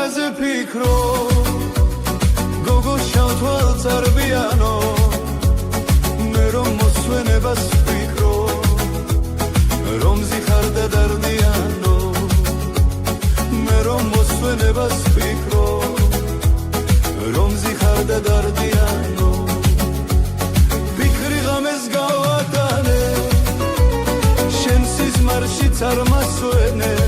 რაზე ფიქრო გოგო შავთვალ წარბიანო მე რომ მოსვენებას ვფიქრო რომ ზიხარ და დარდიანო მე რომ მოსვენებას ვფიქრო რომ ზიხარ და დარდიანო ფიქრი ღამეს გავატანე შენ სიზმარშიც არ მასვენე